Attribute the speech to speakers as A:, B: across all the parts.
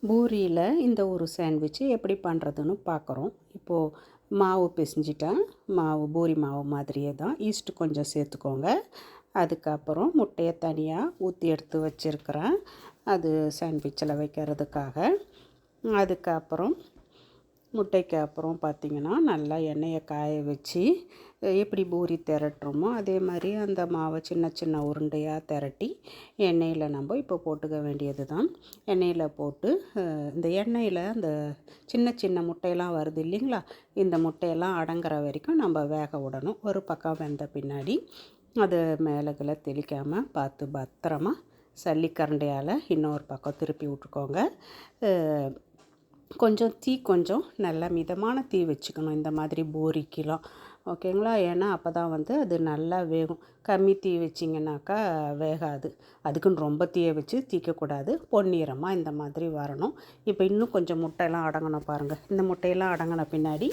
A: பூரியில் இந்த ஒரு சாண்ட்விட்சு எப்படி பண்ணுறதுன்னு பார்க்குறோம். இப்போது மாவு பிசைஞ்சிட்டேன். பூரி மாவு மாதிரியே தான். ஈஸ்ட்டு கொஞ்சம் சேர்த்துக்கோங்க. அதுக்கப்புறம் முட்டையை தனியாக ஊற்றி எடுத்து வச்சுருக்கிறேன், அது சாண்ட்விட்சில் வைக்கிறதுக்காக. அதுக்கப்புறம் முட்டைக்கு அப்புறம் பார்த்திங்கன்னா நல்லா எண்ணெயை காய வச்சு எப்படி பூரி திரட்டுறோமோ அதே மாதிரி அந்த மாவை சின்ன சின்ன உருண்டையாக திரட்டி எண்ணெயில் நம்ம இப்போ போட்டுக்க வேண்டியது தான். எண்ணெயில் போட்டு இந்த எண்ணெயில் அந்த சின்ன சின்ன முட்டையெல்லாம் வருது இல்லைங்களா, இந்த முட்டையெல்லாம் அடங்குற வரைக்கும் நம்ம வேக விடணும். ஒரு பக்கம் வெந்த பின்னாடி அது மேலகளை தெளிக்காமல் பார்த்து பத்திரமா சல்லிக்கரண்டையால் இன்னொரு பக்கம் திருப்பி விட்டுக்கோங்க. கொஞ்சம் நல்லா மிதமான தீ வச்சுக்கணும் இந்த மாதிரி பூரிக்கெலாம், ஓகேங்களா? ஏன்னா அப்போ தான் அது நல்லா வேகும். கம்மி தீ வச்சிங்கனாக்கா வேகாது. அதுக்குன்னு ரொம்ப தீயை வச்சு தீக்கக்கூடாது. பொன்னிறமாக இந்த மாதிரி வரணும். இப்போ இன்னும் கொஞ்சம் முட்டையெல்லாம் அடங்கணும் பாருங்கள். இந்த முட்டையெல்லாம் அடங்கின பின்னாடி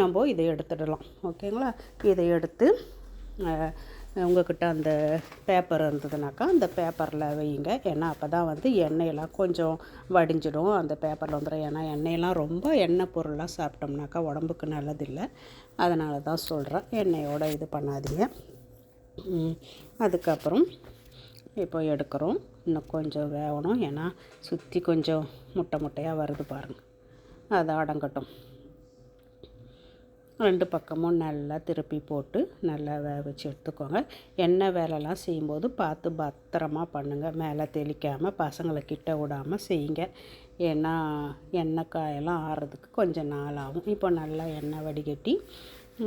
A: நம்ம இதை எடுத்துடலாம், ஓகேங்களா? இதை எடுத்து உங்கள்கிட்ட அந்த பேப்பர் இருந்ததுனாக்கா அந்த பேப்பரில் வையுங்க. ஏன்னா அப்போ தான் எண்ணெயெல்லாம் கொஞ்சம் வடிஞ்சிடும் அந்த பேப்பரில் வந்துடும். ஏன்னா எண்ணெயெல்லாம் ரொம்ப எண்ணெய் பொருளாக சாப்பிட்டோம்னாக்கா உடம்புக்கு நல்லதில்லை. அதனால தான் சொல்கிறேன், எண்ணெயோடு இது பண்ணாதீங்க. அதுக்கப்புறம் இப்போ எடுக்கிறோம். இன்னும் கொஞ்சம் வேகணும், ஏன்னா சுற்றி கொஞ்சம் முட்டையாக வருது பாருங்கள். அதை அடங்கட்டும். 2 பக்கமும் நல்லா திருப்பி போட்டு நல்லா வேக வச்சு எடுத்துக்கோங்க. எண்ணெய் வேலைலாம் செய்யும்போது பார்த்து பத்திரமா பண்ணுங்கள். மேலே தெளிக்காமல் பசங்களை கிட்ட விடாமல் செய்யுங்க. ஏன்னா எண்ணெய் காயெல்லாம் ஆறுறதுக்கு கொஞ்சம் நாள் ஆகும். இப்போ நல்லா எண்ணெய் வடிகட்டி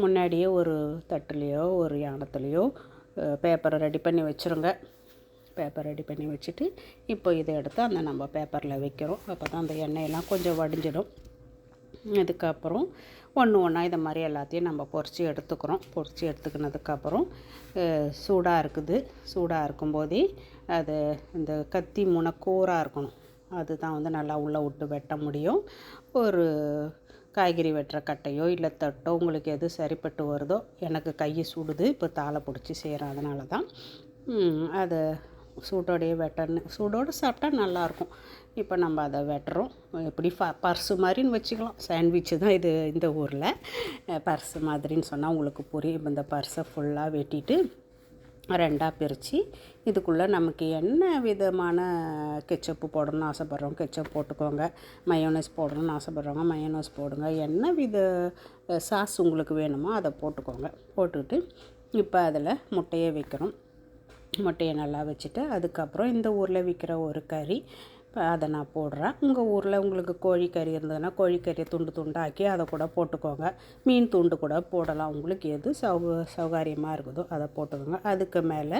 A: முன்னாடியே ஒரு தட்டுலேயோ ஒரு யானத்துலேயோ பேப்பரை ரெடி பண்ணி வச்சுருங்க. பேப்பர் ரெடி பண்ணி வச்சுட்டு இப்போ இதை எடுத்து அந்த நம்ம பேப்பரில் வைக்கிறோம். அப்போ தான் அந்த எண்ணெயெல்லாம் கொஞ்சம் வடிஞ்சிடும். அதுக்கப்புறம் ஒன்று ஒன்றா இதை மாதிரி எல்லாத்தையும் நம்ம பொரித்து எடுத்துக்கிறோம். பொரித்து எடுத்துக்கினதுக்கப்புறம் சூடாக இருக்கும்போதே அது இந்த கத்தி முனை கூராக இருக்கணும். அதுதான் நல்லா உள்ளே விட்டு வெட்ட முடியும். ஒரு காய்கறி வெட்டுற கட்டையோ இல்லை தட்டோ உங்களுக்கு எது சரிப்பட்டு வருதோ. எனக்கு கையை சுடுது, இப்போ தாளை பிடிச்சி செய்கிறேன், அதனால தான் அதை சூட்டோடையே சூடோடு சாப்பிட்டா நல்லாயிருக்கும். இப்போ நம்ம அதை வெட்டுறோம். எப்படி பர்ஸு மாதிரின்னு வச்சுக்கலாம். சாண்ட்விட்சு தான் இது இந்த ஊரில். பர்ஸு மாதிரின்னு சொன்னால் உங்களுக்கு புரியும். இப்போ இந்த பர்ஸை ஃபுல்லாக வெட்டிட்டு 2ஆக பிரித்து இதுக்குள்ளே நமக்கு என்ன விதமான கெச்சப்பு போடணும்னு ஆசைப்பட்றவங்க கெச்சப் போட்டுக்கோங்க. மயோனைஸ் போடணும்னு ஆசைப்பட்றவங்க மயோனைஸ் போடுங்க. என்ன வித சாஸ் உங்களுக்கு வேணுமோ அதை போட்டுக்கோங்க. போட்டுக்கிட்டு இப்போ அதில் முட்டையை வைக்கிறோம். முட்டையை நல்லா வச்சுட்டு அதுக்கப்புறம் இந்த ஊரில் விற்கிற ஒரு கறி அதை நான் போடுறேன். உங்கள் ஊரில் உங்களுக்கு கோழிக்கறி இருந்ததுன்னா கோழிக்கறியை துண்டாக்கி அதை கூட போட்டுக்கோங்க. மீன் துண்டு கூட போடலாம். உங்களுக்கு எது சௌகரியமாக இருக்குதோ அதை போட்டுக்கோங்க. அதுக்கு மேலே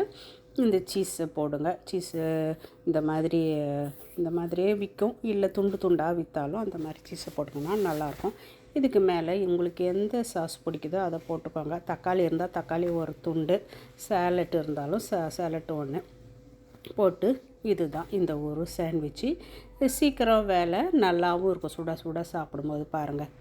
A: இந்த சீஸை போடுங்க. சீஸு இந்த மாதிரியே விற்கும், இல்லை துண்டாக விற்றாலும் அந்த மாதிரி சீஸை போட்டுக்கோங்கன்னா நல்லாயிருக்கும். இதுக்கு மேலே உங்களுக்கு எந்த சாஸ் பிடிக்குதோ அதை போட்டுக்கோங்க. தக்காளி இருந்தால் தக்காளி ஒரு துண்டு, சேலட் இருந்தாலும் சேலட்டு ஒன்று போட்டு இதுதான் இந்த ஒரு சாண்ட்விட்சு. சீக்கிரம் வேலை, நல்லாவும் இருக்கும். சுட சாப்பிடும்போது பாருங்கள்.